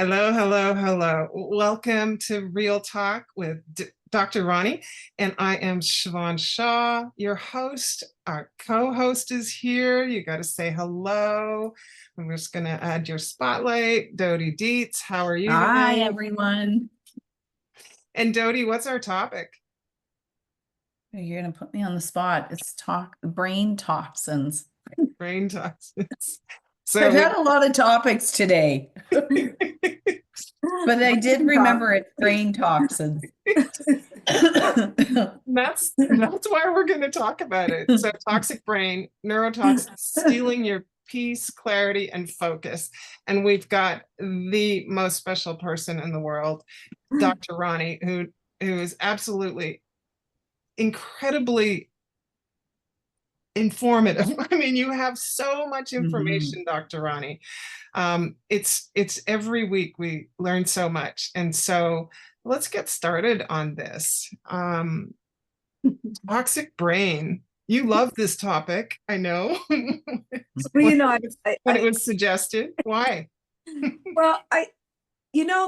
Hello, hello, hello. Welcome to Real Talk with Dr. Roni, and I am Siobhan Shaw, your host. Our co-host is here. You got to say hello. I'm just going to add your spotlight. Dodie Dietz, how are you Hi, tonight? everyone. And Dodie, what's our topic? You're going to put me on the spot. It's brain toxins. Brain toxins. I've So had a lot of topics today, but I did remember it's brain toxins. that's why we're going to talk about it. So toxic brain, neurotoxins, stealing your peace, clarity, and focus. And we've got the most special person in the world, Dr. Roni, who is absolutely incredibly informative. I mean, you have so much Mhm. information, Dr. Roni. It's every week we learn so much. And so let's get started on this. Toxic brain. You love this topic, I know. Well, when you know, it was, when it was suggested. Why? well,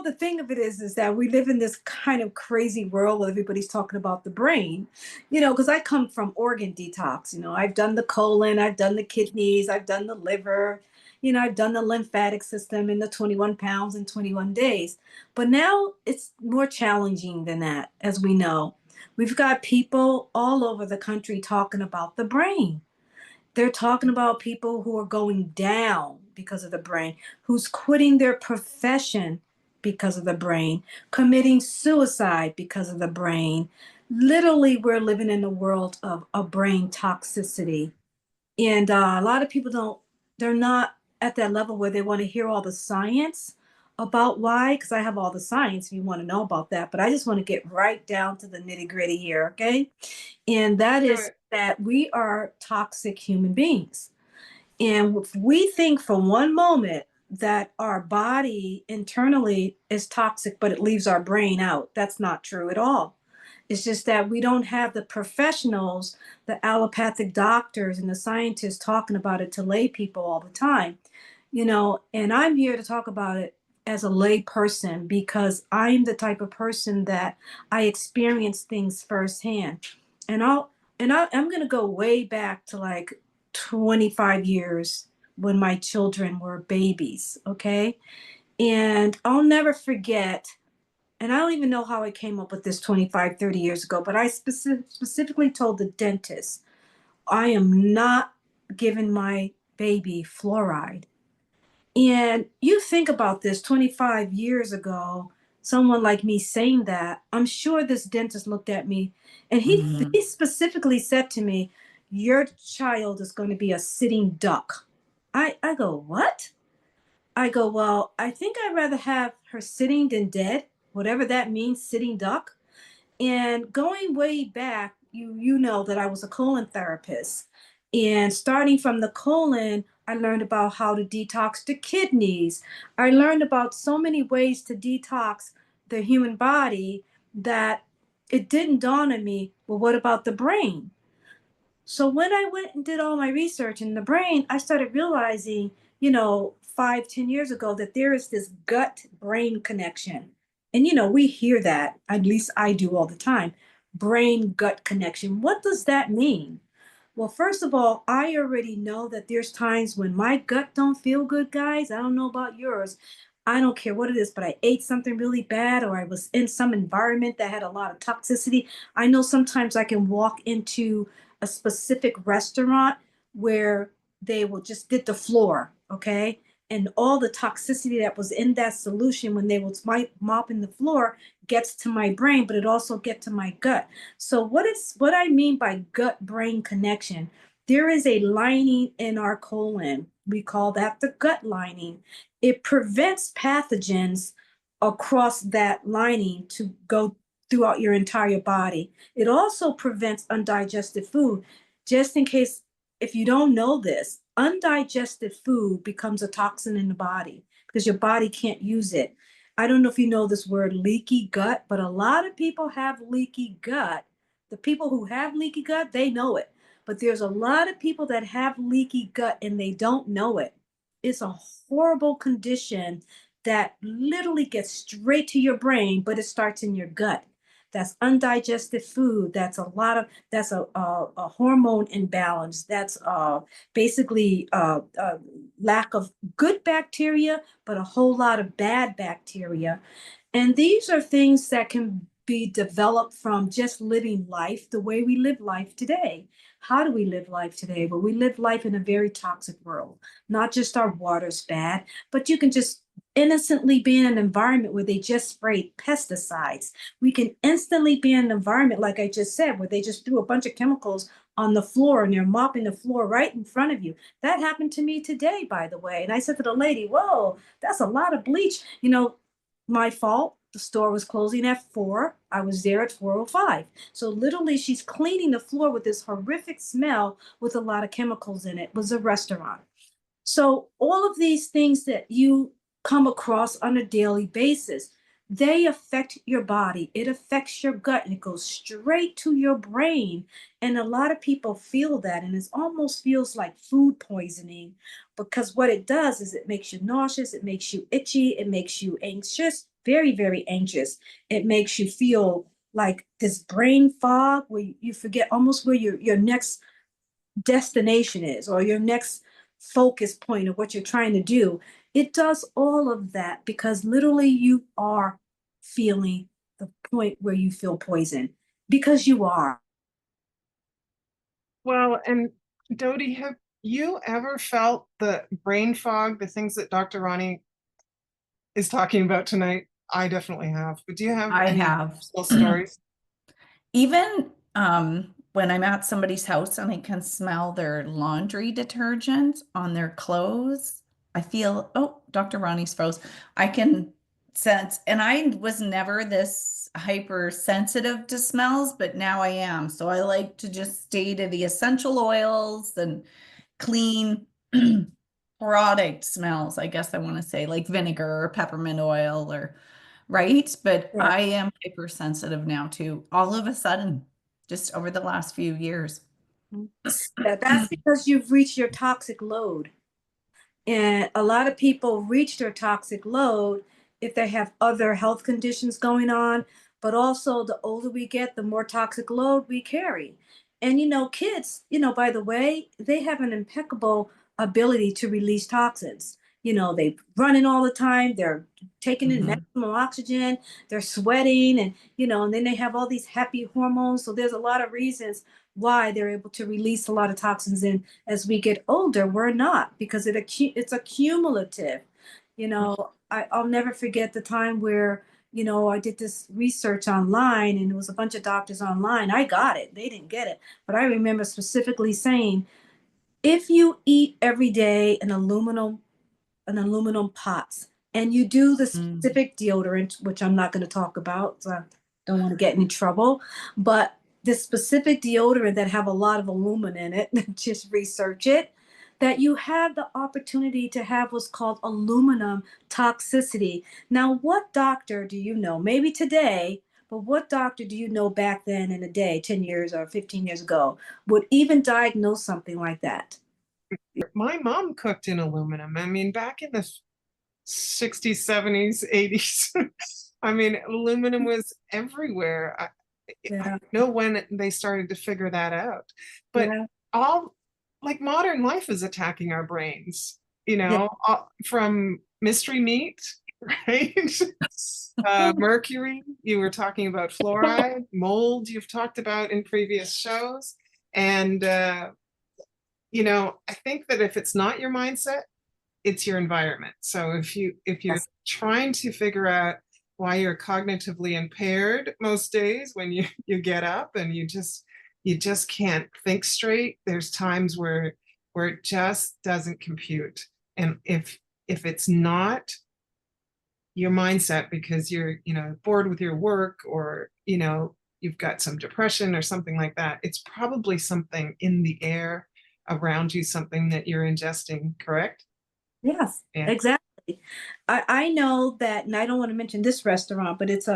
the thing of it is that we live in this kind of crazy world where everybody's talking about the brain, because I come from organ detox. I've done the colon, I've done the kidneys, I've done the liver, I've done the lymphatic system in the 21 pounds in 21 days. But now it's more challenging than that, as we know. We've got people all over the country talking about the brain. They're talking about people who are going down because of the brain, who's quitting their profession because of the brain, committing suicide because of the brain. Literally, we're living in a world of a brain toxicity. And a lot of people they're not at that level where they want to hear all the science about why, because I have all the science if you want to know about that. But I just want to get right down to the nitty gritty here, okay? And that is that we are toxic human beings. And if we think for one moment that our body internally is toxic, but it leaves our brain out, that's not true at all. It's just that we don't have the professionals, the allopathic doctors and the scientists talking about it to lay people all the time, and I'm here to talk about it as a lay person because I'm the type of person that I experience things firsthand. And I'm going to go way back to like 25 years when my children were babies, okay? And I'll never forget, and I don't even know how I came up with this 25, 30 years ago, but I specifically told the dentist, I am not giving my baby fluoride. And you think about this 25 years ago, someone like me saying that, I'm sure this dentist looked at me and he Mhm. specifically said to me, your child is going to be a sitting duck. I go, what? I go, well, I think I'd rather have her sitting than dead, whatever that means, sitting duck. And going way back, you know that I was a colon therapist. And starting from the colon, I learned about how to detox the kidneys. I learned about so many ways to detox the human body that it didn't dawn on me, well, what about the brain? So when I went and did all my research in the brain, I started realizing, 5, 10 years ago, that there is this gut brain connection. And, we hear that, at least I do all the time, brain gut connection. What does that mean? Well, first of all, I already know that there's times when my gut don't feel good, guys. I don't know about yours. I don't care what it is, but I ate something really bad or I was in some environment that had a lot of toxicity. I know sometimes I can walk into a specific restaurant where they will just did the floor, okay? And all the toxicity that was in that solution when they was mopping the floor gets to my brain, but it also gets to my gut. So what I mean by gut brain connection, there is a lining in our colon. We call that the gut lining. It prevents pathogens across that lining to go throughout your entire body. It also prevents undigested food. Just in case, if you don't know this, undigested food becomes a toxin in the body because your body can't use it. I don't know if you know this word leaky gut, but a lot of people have leaky gut. The people who have leaky gut, they know it. But there's a lot of people that have leaky gut and they don't know it. It's a horrible condition that literally gets straight to your brain, but it starts in your gut. That's undigested food. That's a hormone imbalance. That's basically lack of good bacteria, but a whole lot of bad bacteria. And these are things that can be developed from just living life the way we live life today. How do we live life today? Well, we live life in a very toxic world. Not just our water's bad, but you can just innocently be in an environment where they just sprayed pesticides. We can instantly be in an environment, like I just said, where they just threw a bunch of chemicals on the floor and they're mopping the floor right in front of you. That happened to me today, by the way. And I said to the lady, whoa, that's a lot of bleach. My fault. The store was closing at 4. I was there at 4:05. So literally she's cleaning the floor with this horrific smell with a lot of chemicals in it. It was a restaurant. So all of these things that you come across on a daily basis, they affect your body. It affects your gut and it goes straight to your brain. And a lot of people feel that, and it almost feels like food poisoning, because what it does is it makes you nauseous, it makes you itchy, it makes you anxious, very, very anxious. It makes you feel like this brain fog where you forget almost where your next destination is, or your next focus point of what you're trying to do. It does all of that because literally you are feeling the point where you feel poison, because you are. Well, and Dodie, have you ever felt the brain fog, the things that Dr. Roni is talking about tonight? I definitely have. But do you have I any have. personal stories? Even when I'm at somebody's house and I can smell their laundry detergent on their clothes, I feel, oh, Dr. Ronnie's froze. I can sense, and I was never this hypersensitive to smells, but now I am. So I like to just stay to the essential oils and clean product smells, I guess I want to say, like vinegar or peppermint oil or right. But Yeah. I am hypersensitive now too, all of a sudden, just over the last few years. Yeah, that's because you've reached your toxic load. And a lot of people reach their toxic load if they have other health conditions going on, but also the older we get, the more toxic load we carry. And kids, by the way, they have an impeccable ability to release toxins. They running all the time, they're taking in Mhm. maximum oxygen, they're sweating, and then they have all these happy hormones. So there's a lot of reasons why they're able to release a lot of toxins in. As we get older, we're not, because it's accumulative. I'll never forget the time where I did this research online, and it was a bunch of doctors online. I got it, they didn't get it, but I remember specifically saying, if you eat every day in aluminum pots, and you do the Mm. specific deodorant, which I'm not going to talk about, so I don't want to get in trouble, but the specific deodorant that have a lot of aluminum in it, just research it, that you have the opportunity to have what's called aluminum toxicity. Now, what doctor do you know, maybe today, but what doctor do you know back then in the day, 10 years or 15 years ago, would even diagnose something like that? My mom cooked in aluminum. I mean, back in the 60s, 70s, 80s. I mean, aluminum was everywhere. I Yeah, don't know when they started to figure that out, but yeah, all like modern life is attacking our brains, yeah. from mystery meat, right? Mercury, you were talking about fluoride, mold, you've talked about in previous shows. And, I think that if it's not your mindset, it's your environment. So if you're Yes. trying to figure out why you're cognitively impaired most days when you get up and you just can't think straight, there's times where it just doesn't compute. And if it's not your mindset because you're bored with your work, or you've got some depression or something like that, it's probably something in the air around you, something that you're ingesting, correct? Yes, Yeah. exactly. I know that, and I don't want to mention this restaurant, but it's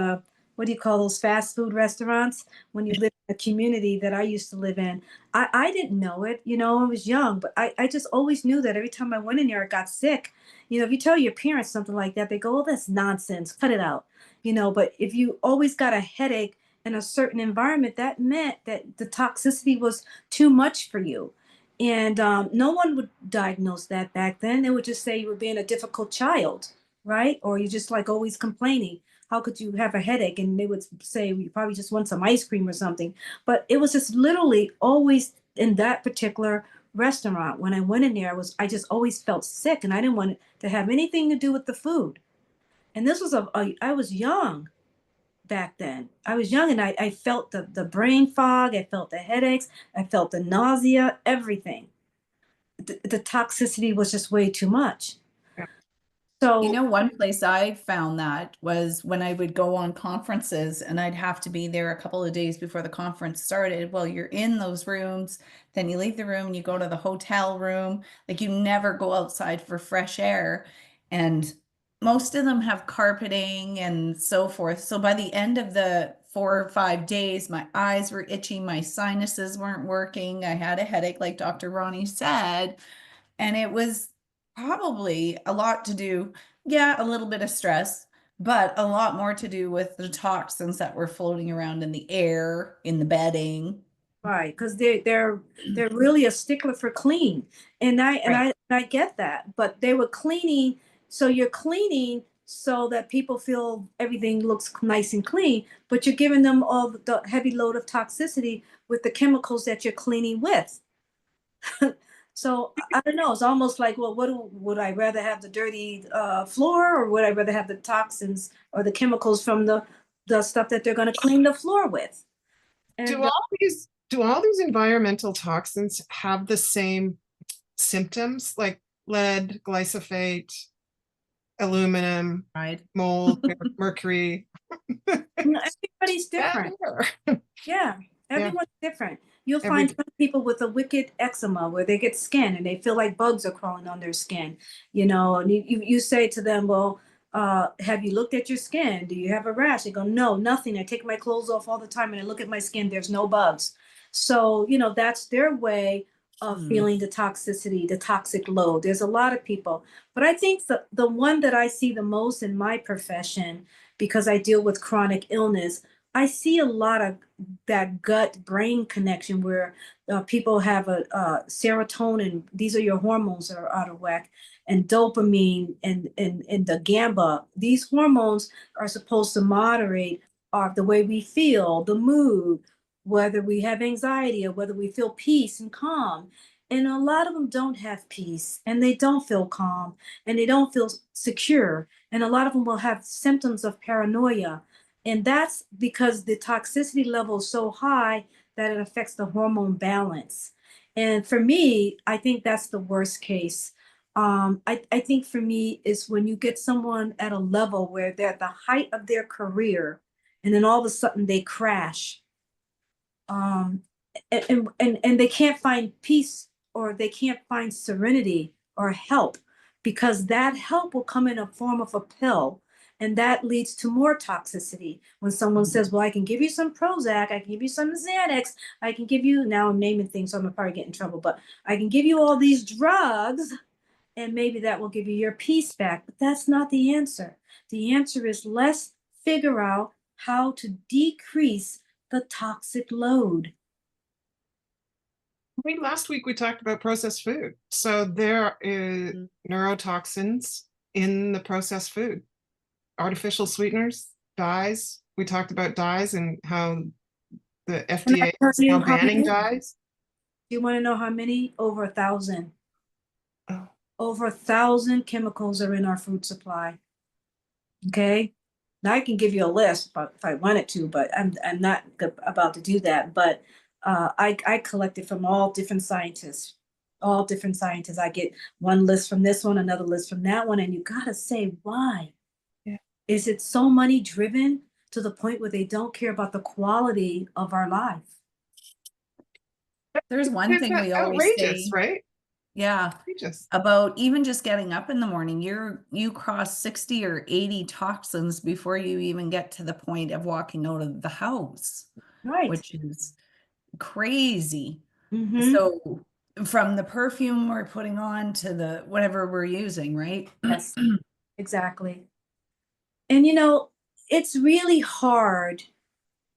what do you call those fast food restaurants when you live in a community that I used to live in. I didn't know it, you know, I was young, but I just always knew that every time I went in there, I got sick. You know, if you tell your parents something like that, they go, oh, that's nonsense, cut it out. You know, but if you always got a headache in a certain environment, that meant that the toxicity was too much for you. And no one would diagnose that back then. They would just say you were being a difficult child, right? Or you just like always complaining. How could you have a headache? And they would say you probably just want some ice cream or something. But it was just literally always in that particular restaurant. When I went in there, I just always felt sick, and I didn't want it to have anything to do with the food. And this was I was young back then. I was young, and I felt the brain fog, I felt the headaches, I felt the nausea, everything. The toxicity was just way too much. Yeah. So, You know, one place I found that was when I would go on conferences and I'd have to be there a couple of days before the conference started. Well, you're in those rooms, then you leave the room and you go to the hotel room. Like you never go outside for fresh air. And most of them have carpeting and so forth. So by the end of the 4 or 5 days, my eyes were itchy, my sinuses weren't working. I had a headache, like Dr. Ronnie said. And it was probably a lot to do, yeah, a little bit of stress, but a lot more to do with the toxins that were floating around in the air, in the bedding. right, because they're really a stickler for clean, and Right. I get that, but they were cleaning, so you're cleaning so that people feel everything looks nice and clean, but you're giving them all the heavy load of toxicity with the chemicals that you're cleaning with. So I don't know. It's almost like, well, would I rather have the dirty floor, or would I rather have the toxins or the chemicals from the stuff that they're going to clean the floor with? Do And all these environmental toxins have the same symptoms like lead, glyphosate, aluminum, Right. mold, mercury? everybody's different. Yeah, Yeah, everyone's different. You'll every find some people with a wicked eczema where they get skin and they feel like bugs are crawling on their skin, you know, and you say to them, well, have you looked at your skin? Do you have a rash? They go, no, nothing. I take my clothes off all the time and I look at my skin, there's no bugs. So, you know, that's their way of Hmm. feeling the toxicity, the toxic load. There's a lot of people, but I think the one that I see the most in my profession, because I deal with chronic illness, I see a lot of that gut brain connection where people have a serotonin. These are your hormones that are out of whack, and dopamine and the GABA. These hormones are supposed to moderate the way we feel, the mood, whether we have anxiety or whether we feel peace and calm. And a lot of them don't have peace, and they don't feel calm, and they don't feel secure. And a lot of them will have symptoms of paranoia, and that's because the toxicity level is so high that it affects the hormone balance. And for me, I think that's the worst case. I think for me is when you get someone at a level where they're at the height of their career, and then all of a sudden they crash. Um, and they can't find peace, or they can't find serenity or help, because that help will come in a form of a pill, and that leads to more toxicity. When someone says, well, I can give you some Prozac, I can give you some Xanax, I can give you, now I'm naming things so I'm gonna probably get in trouble, but I can give you all these drugs, and maybe that will give you your peace back. But that's not the answer. The answer is, let's figure out how to decrease the toxic load. last week we talked about processed food. So there is neurotoxins in the processed food, artificial sweeteners, dyes. We talked about dyes and how the Can I FDA tell is you now how banning many? dyes. Do you want to know how many? Over 1,000. Oh, Over 1,000 chemicals are in our food supply. Okay. Now I can give you a list if I wanted to, but I'm not about to do that. But I collected from all different scientists, all different scientists. I get one list from this one, another list from that one, and you gotta say, why? yeah. Is it so money driven to the point where they don't care about the quality of our life? There's one It's thing we always outrageous, say. right? Yeah. Just About even just getting up in the morning, you cross 60 or 80 toxins before you even get to the point of walking out of the house, Right. which is crazy. Mm-hmm. So from the perfume we're putting on to the whatever we're using, right? Yes, exactly. And it's really hard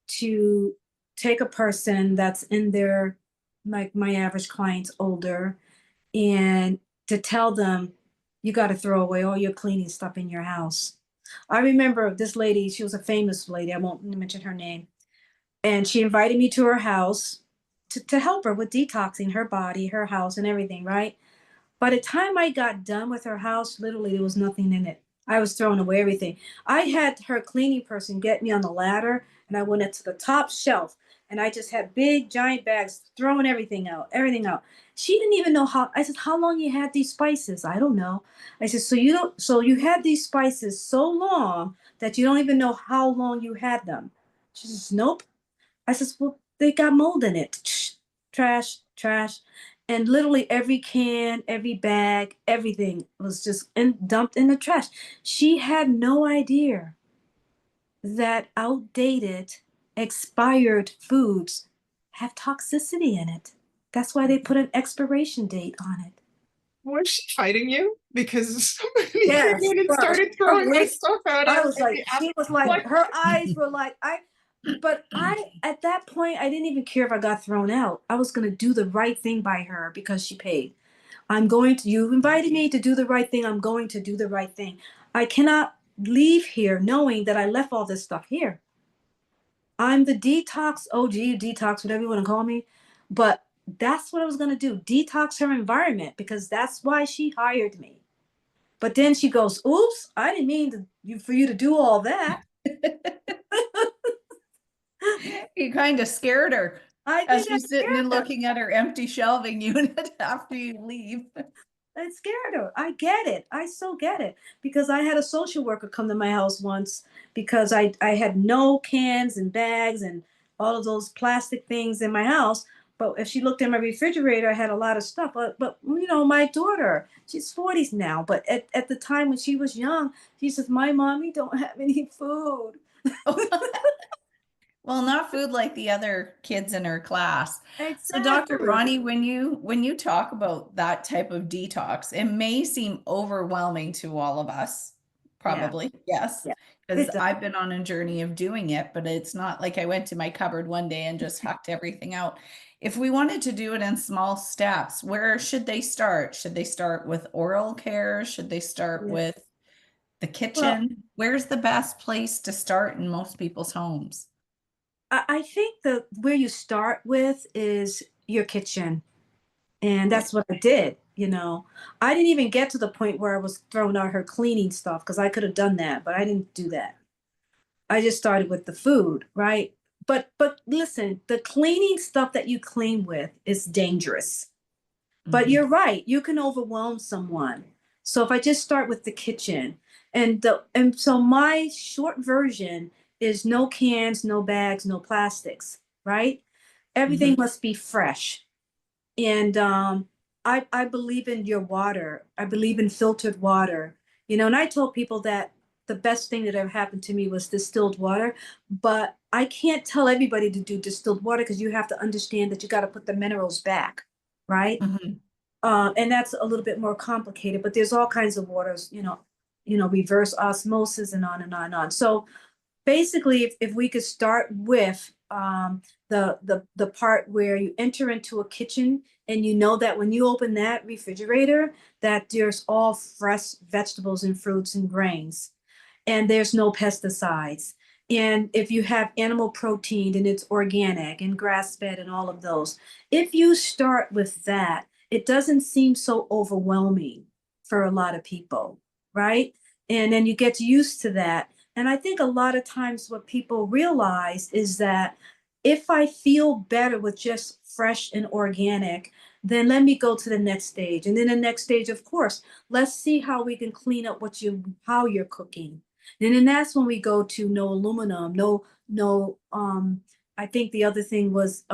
to take a person that's in their, like my average client's older, and to tell them you got to throw away all your cleaning stuff in your house. I remember this lady, she was a famous lady, I won't mention her name, and she invited me to her house to help her with detoxing her body, her house, and everything, right? By the time I got done with her house, literally there was nothing in it. I was throwing away everything. I had her cleaning person get me on the ladder, and I went up to the top shelf, and I just had big giant bags throwing everything out, everything out. She didn't even know how. I said, "How long you had these spices?" I don't know. I said, "So you don't. So you had these spices so long that you don't even know how long you had them?" She says, "Nope." I says, "Well, they got mold in it." Trash, trash. And literally every can, every bag, everything was just dumped in the trash. She had no idea that outdated, expired foods have toxicity in it. That's why they put an expiration date on it. was she fighting you because somebody came Yes, in and well, started throwing my stuff out I at was like, me? she was like, Like, her eyes were like, but at that point, I didn't even care if I got thrown out. I was going to do the right thing by her because she paid. You invited me to do the right thing. I'm going to do the right thing. I cannot leave here knowing that I left all this stuff here. I'm the detox OG, detox, whatever you want to call me. But that's what I was going to do, detox her environment, because that's why she hired me. But then she goes, "Oops, I didn't mean for you to do all that." You kind of scared her I as think I she's sitting scared and her. looking at her empty shelving unit after you leave. I scared her. I get it. I so get it. Because I had a social worker come to my house once because I had no cans and bags and all of those plastic things in my house. But if she looked in my refrigerator, I had a lot of stuff. But my daughter, she's 40s now. But at the time when she was young, she says, "My mommy don't have any food." Well, not food like the other kids in her class. So, Dr. Exactly. Ronnie, when you talk about that type of detox, it may seem overwhelming to all of us. Yeah. Probably, yes, Yeah. because It does. I've been on a journey of doing it, but it's not like I went to my cupboard one day and just hucked everything out. If we wanted to do it in small steps, where should they start? Should they start with oral care? Should they start Yeah. with the Well, kitchen? Where's the best place to start in most people's homes? I think the where you start with is your kitchen. And Okay. that's what I did. I didn't even get to the point where I was throwing out her cleaning stuff because I could have done that, but I didn't do that. I just started with the food, right? But listen, the cleaning stuff that you clean with is dangerous. But Mhm. you're right, you can overwhelm someone. So if I just start with the kitchen, and so my short version is no cans, no bags, no plastics, right? Everything Mhm. must be fresh. And I believe in your water. I believe in filtered water. And I told people that the best thing that ever happened to me was distilled water. But I can't tell everybody to do distilled water because you have to understand that you got to put the minerals back, right? Mhm. And that's a little bit more complicated. But there's all kinds of waters, reverse osmosis and on and on and on. So basically, if we could start with the part where you enter into a kitchen and you know that when you open that refrigerator, that there's all fresh vegetables and fruits and grains, and there's no pesticides. And if you have animal protein and it's organic and grass fed and all of those, if you start with that, it doesn't seem so overwhelming for a lot of people, right? And then you get used to that. And I think a lot of times what people realize is that if I feel better with just fresh and organic, then let me go to the next stage. And then the next stage, of course, let's see how we can clean up how you're cooking. And then that's when we go to no aluminum, no, I think the other thing was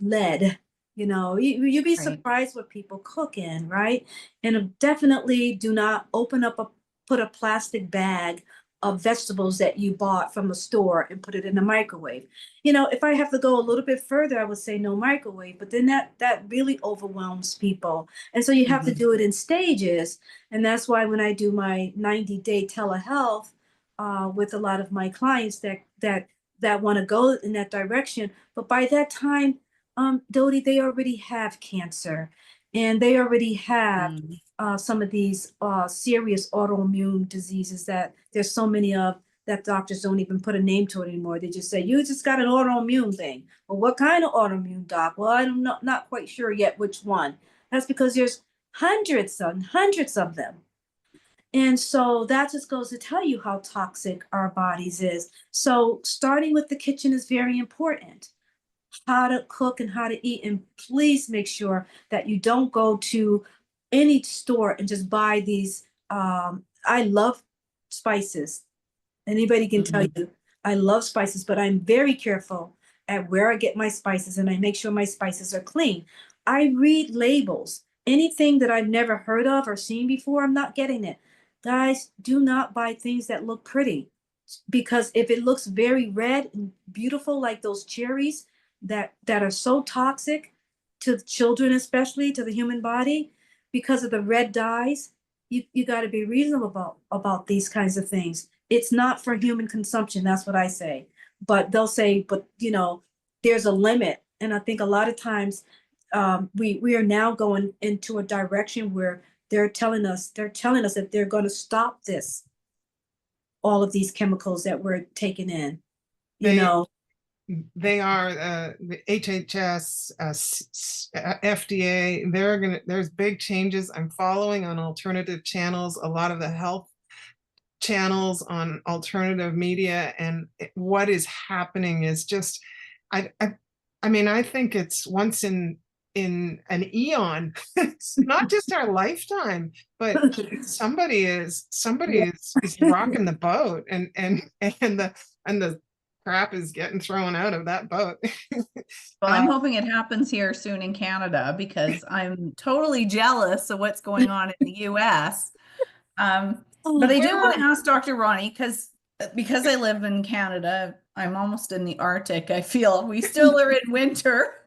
lead. You know, you'd be Right. surprised what people cook in, right? And definitely do not put a plastic bag of vegetables that you bought from a store and put it in the microwave. You know, if I have to go a little bit further, I would say no microwave, but then that really overwhelms people. And so you have to do it in stages. And that's why when I do my 90-day telehealth with a lot of my clients that want to go in that direction, but by that time, Dodie, they already have cancer and they already have Mm. some of these serious autoimmune diseases that there's so many of that doctors don't even put a name to it anymore. They just say, you just got an autoimmune thing. Well, what kind of autoimmune, doc? Well, I'm not quite sure yet which one. That's because there's hundreds and hundreds of them. And so that just goes to tell you how toxic our bodies is. So starting with the kitchen is very important. How to cook and how to eat. And please make sure that you don't go to any store and just buy these. I love spices. Anybody can tell Mm. you I love spices, but I'm very careful at where I get my spices and I make sure my spices are clean. I read labels. Anything that I've never heard of or seen before, I'm not getting it. Guys, do not buy things that look pretty because if it looks very red and beautiful like those cherries that are so toxic to children, especially to the human body because of the red dyes, you got to be reasonable about these kinds of things. It's not for human consumption, that's what I say. But they'll say, but you know, there's a limit. And I think a lot of times we are now going into a direction where they're telling us that they're going to stop this, all of these chemicals that we're taking in, you They know. they are the HHS, FDA. There's big changes. I'm following on alternative channels, a lot of the health channels on alternative media, and what is happening is just, I mean, I think it's once in an eon. It's not just our lifetime, but somebody is rocking the boat, and the crap is getting thrown out of that boat. Well, I'm hoping it happens here soon in Canada because I'm totally jealous of what's going on in the US. But I do want to ask Dr. Ronnie because I live in Canada, I'm almost in the Arctic. I feel we still are in winter.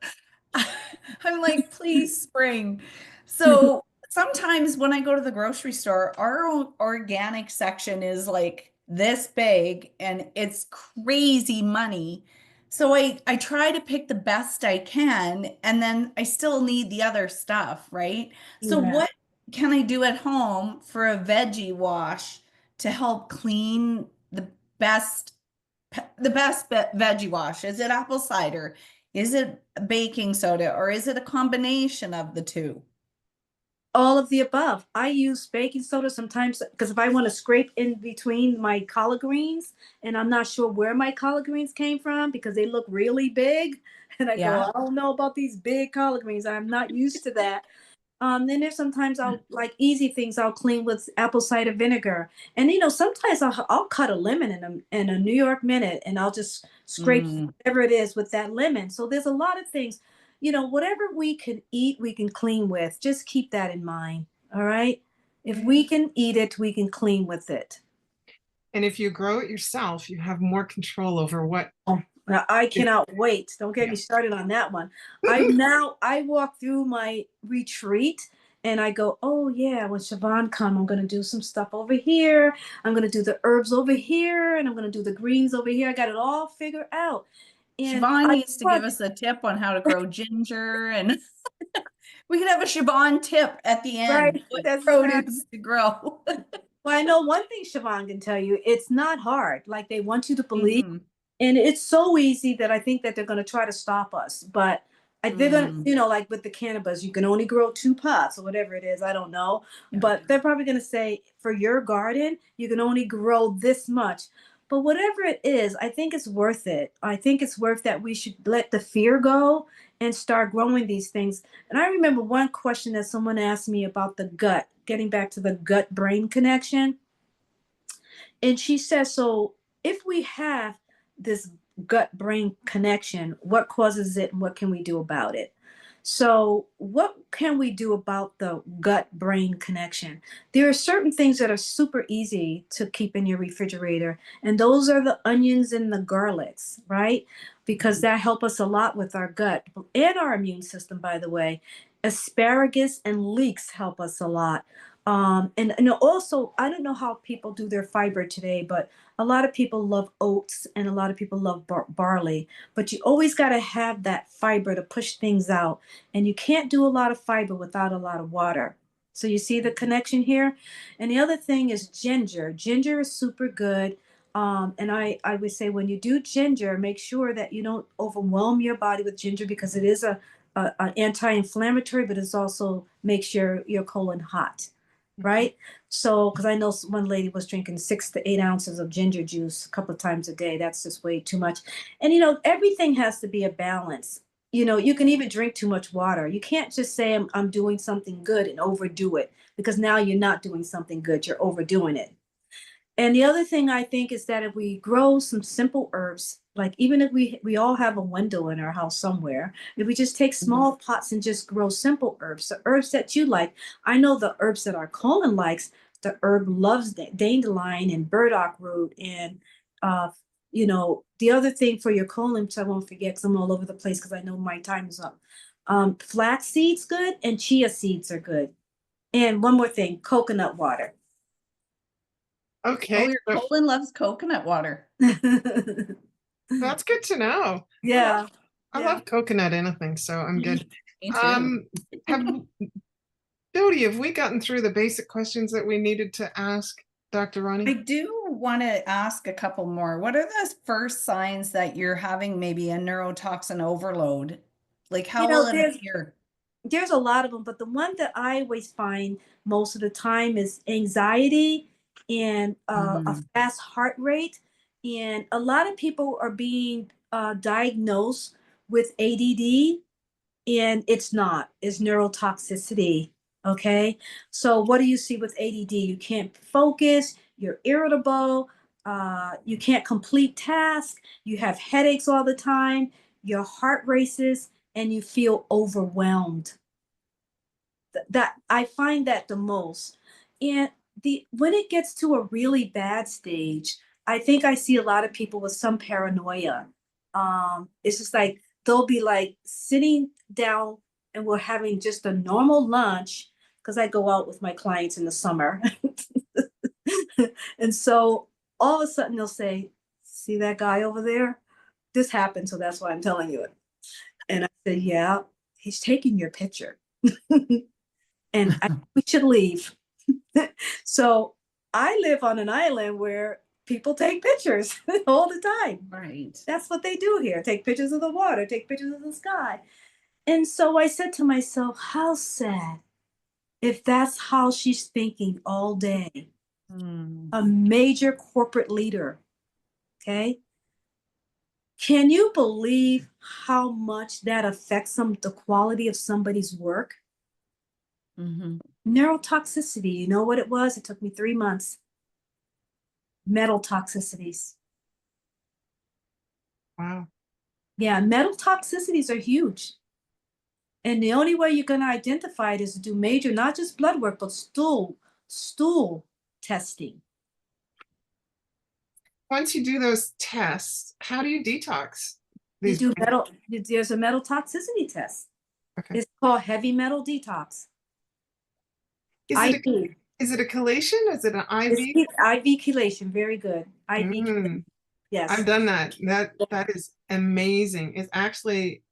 I'm like, please, spring. So sometimes when I go to the grocery store, our organic section is like this big and it's crazy money. So I try to pick the best I can, and then I still need the other stuff, right? So Yeah. what can I do at home for a veggie wash to help clean best veggie wash? Is it apple cider? Is it baking soda, or is it a combination of the two? All of the above. I use baking soda sometimes because if I want to scrape in between my collard greens and I'm not sure where my collard greens came from because they look really big, and I go, Yeah. I don't know about these big collard greens. I'm not used to that. Then there's sometimes I'll like easy things I'll clean with apple cider vinegar. And you know, sometimes I'll cut a lemon in a New York minute and I'll just scrape Mm. whatever it is with that lemon. So there's a lot of things, you know, whatever we can eat, we can clean with. Just keep that in mind. All right. If we can eat it, we can clean with it. And if you grow it yourself, you have more control over what. Now, I cannot wait. Don't get me started on that one. I walk through my retreat and I go, oh yeah, when Siobhan come, I'm gonna do some stuff over here. I'm gonna do the herbs over here, and I'm gonna do the greens over here. I got it all figured out. And Siobhan I needs to give us a tip on how to grow ginger, and we could have a Siobhan tip at the end. right, What that's exactly. produce to grow? Well, I know one thing Siobhan can tell you, it's not hard. Like they want you to believe. Mhm. And it's so easy that I think that they're going to try to stop us. But they're going to, Mm. you know, like with the cannabis, you can only grow 2 pots or whatever it is. I don't know. Yeah. But they're probably going to say for your garden, you can only grow this much. But whatever it is, I think it's worth it. I think it's worth that we should let the fear go and start growing these things. And I remember one question that someone asked me about the gut, getting back to the gut brain connection. And she says, so if we have this gut brain connection, what causes it and what can we do about it? So, what can we do about the gut brain connection? There are certain things that are super easy to keep in your refrigerator, and those are the onions and the garlics, right? Because that help us a lot with our gut and our immune system, by the way. Asparagus and leeks help us a lot. And also, I don't know how people do their fiber today, but a lot of people love oats and a lot of people love barley. But you always got to have that fiber to push things out. And you can't do a lot of fiber without a lot of water. So you see the connection here? And the other thing is ginger. Ginger is super good. And I would say when you do ginger, make sure that you don't overwhelm your body with ginger because it is an anti-inflammatory, but it's also makes your colon hot, right? So, because I know one lady was drinking 6 to 8 ounces of ginger juice a couple of times a day. That's just way too much. And everything has to be a balance. You can even drink too much water. You can't just say I'm doing something good and overdo it because now you're not doing something good. You're overdoing it. And the other thing I think is that if we grow some simple herbs, like even if we all have a window in our house somewhere, if we just take small pots and just grow simple herbs, the herbs that you like. I know the herbs that our colon likes. The herb loves dandelion and burdock root and the other thing for your colon, which I won't forget because I'm all over the place because I know my time is up. Flax seeds good and chia seeds are good. And one more thing, coconut water. Okay. Oh, your colon loves coconut water. That's good to know. Yeah. I love coconut anything, so I'm good. Me too. Dodie, have we gotten through the basic questions that we needed to ask Dr. I Roni? do want to ask a couple more. What are the first signs that you're having maybe a neurotoxin overload? Like how will it appear? There's a lot of them, but the one that I always find most of the time is anxiety and a fast heart rate. And a lot of people are being diagnosed with ADD, and it's not, it's neurotoxicity. Okay. So, what do you see with ADD? You can't focus, you're irritable, you can't complete tasks, you have headaches all the time, your heart races, and you feel overwhelmed. That I find that the most. And when it gets to a really bad stage, I think I see a lot of people with some paranoia. It's just like they'll be like sitting down and we're having just a normal lunch because I go out with my clients in the summer. And so all of a sudden they'll say, "See that guy over there? This happened, so that's why I'm telling you it." And I said, "Yeah, he's taking your picture." And we should leave. So I live on an island where people take pictures all the time. Right. That's what they do here. Take pictures of the water, take pictures of the sky. And so I said to myself, how sad if that's how she's thinking all day. A major corporate leader. Okay. Can you believe how much that affects the quality of somebody's work? Neurotoxicity, you know what it was? It took me 3 months. Metal toxicities. Wow. Yeah, metal toxicities are huge. And the only way you're going to identify it is to do major, not just blood work, but stool testing. Once you do those tests, how do you detox? There's a metal toxicity test. Okay. It's called heavy metal detox. Is it a chelation? Is it an IV? It's IV chelation. Very good. IV chelation. Yes. I've done that. That is amazing. It's actually,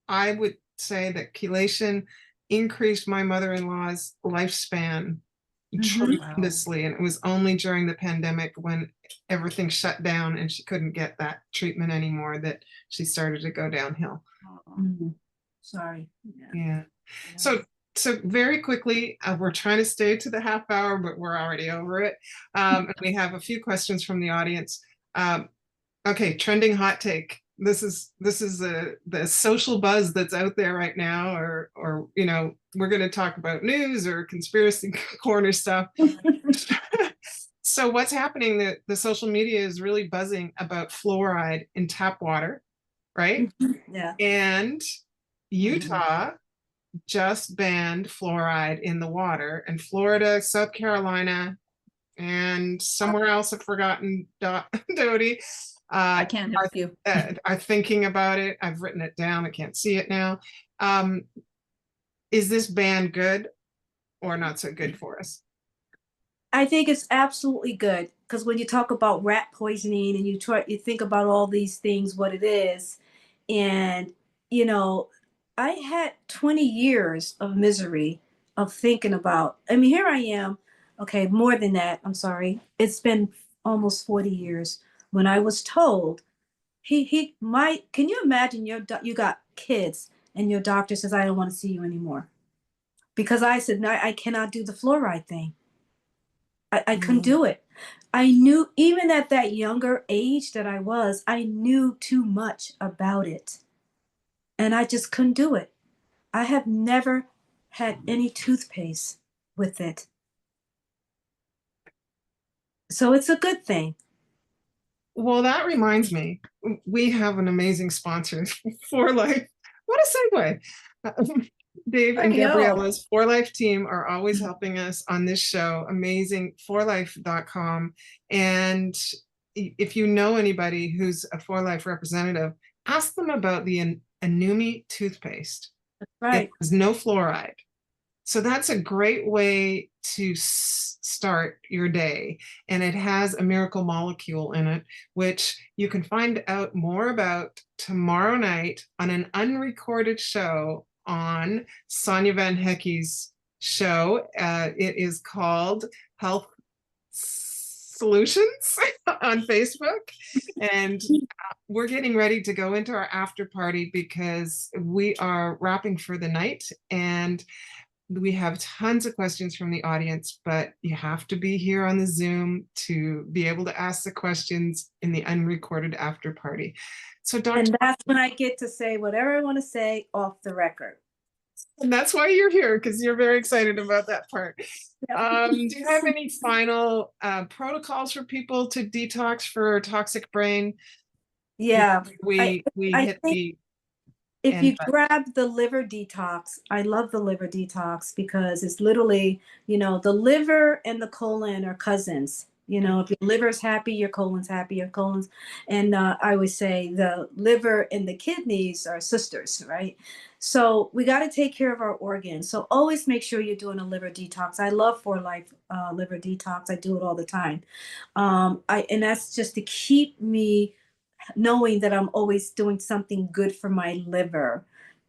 I would say that chelation increased my mother-in-law's lifespan tremendously. And it was only during the pandemic when everything shut down and she couldn't get that treatment anymore that she started to go downhill. Sorry. Yeah. So very quickly, we're trying to stay to the half hour, but we're already over it. And we have a few questions from the audience. Okay, trending hot take. This is the social buzz that's out there right now, or we're going to talk about news or conspiracy corner stuff. So what's happening? The social media is really buzzing about fluoride in tap water, right? Yeah. And Utah just banned fluoride in the water, and Florida, South Carolina, and somewhere else I've forgotten, Dodie, I can't help you. are thinking about it. I've written it down. I can't see it now. Is this ban good or not so good for us? I think it's absolutely good because when you talk about rat poisoning and you think about all these things, what it is, and you know, I had 20 years of misery of thinking about. I mean, here I am. Okay, more than that. I'm sorry. It's been almost 40 years when I was told he might. Can you imagine you got kids and your doctor says I don't want to see you anymore because I said no, I cannot do the fluoride thing. I couldn't do it. I knew even at that younger age that I was, I knew too much about it. And I just couldn't do it. I have never had any toothpaste with it. So it's a good thing. Well, that reminds me, we have an amazing sponsor for Life. What a segue. Dave and I know. Gabriella's For Life team are always helping us on this show. Amazing, forlife.com. And if you know anybody who's a For Life representative, ask them about the Anumi toothpaste. Right. It has no fluoride. So that's a great way to start your day. And it has a miracle molecule in it, which you can find out more about tomorrow night on an unrecorded show on Sonia Van Hecke's show. It is called Health Solutions on Facebook. And we're getting ready to go into our after party because we are wrapping for the night. And we have tons of questions from the audience, but you have to be here on the Zoom to be able to ask the questions in the unrecorded after party. So, Dr. And that's when I get to say whatever I want to say off the record. And that's why you're here, because you're very excited about that part. Yeah. Do you have any final protocols for people to detox for toxic brain? Yeah. We I hit think the if end you button. grab the liver detox, I love the liver detox because it's literally, the liver and the colon are cousins. If your liver's happy, your colon's happy, and I always say the liver and the kidneys are sisters, right? So we got to take care of our organs. So always make sure you're doing a liver detox. I love For Life liver detox. I do it all the time. And that's just to keep me knowing that I'm always doing something good for my liver.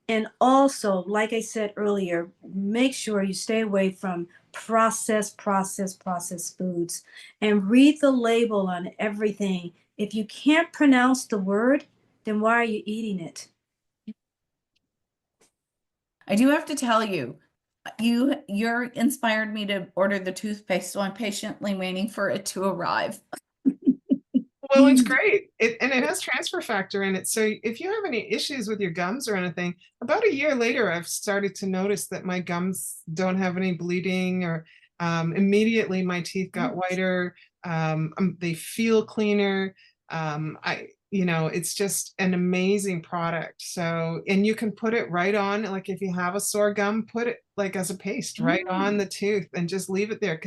And also, like I said earlier, make sure you stay away from processed foods and read the label on everything. If you can't pronounce the word, then why are you eating it? I do have to tell you, you're inspired me to order the toothpaste, so I'm patiently waiting for it to arrive. Well, it's great. And it has transfer factor in it. So if you have any issues with your gums or anything, about a year later, I've started to notice that my gums don't have any bleeding, or immediately my teeth got whiter. They feel cleaner. It's just an amazing product. So, and you can put it right on, like if you have a sore gum, put it like as a paste right on the tooth and just leave it there,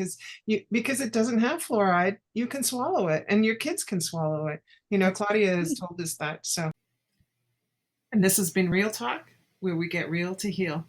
because it doesn't have fluoride, you can swallow it and your kids can swallow it. Claudia has told us that. So, and this has been Real Talk, where we get real to heal.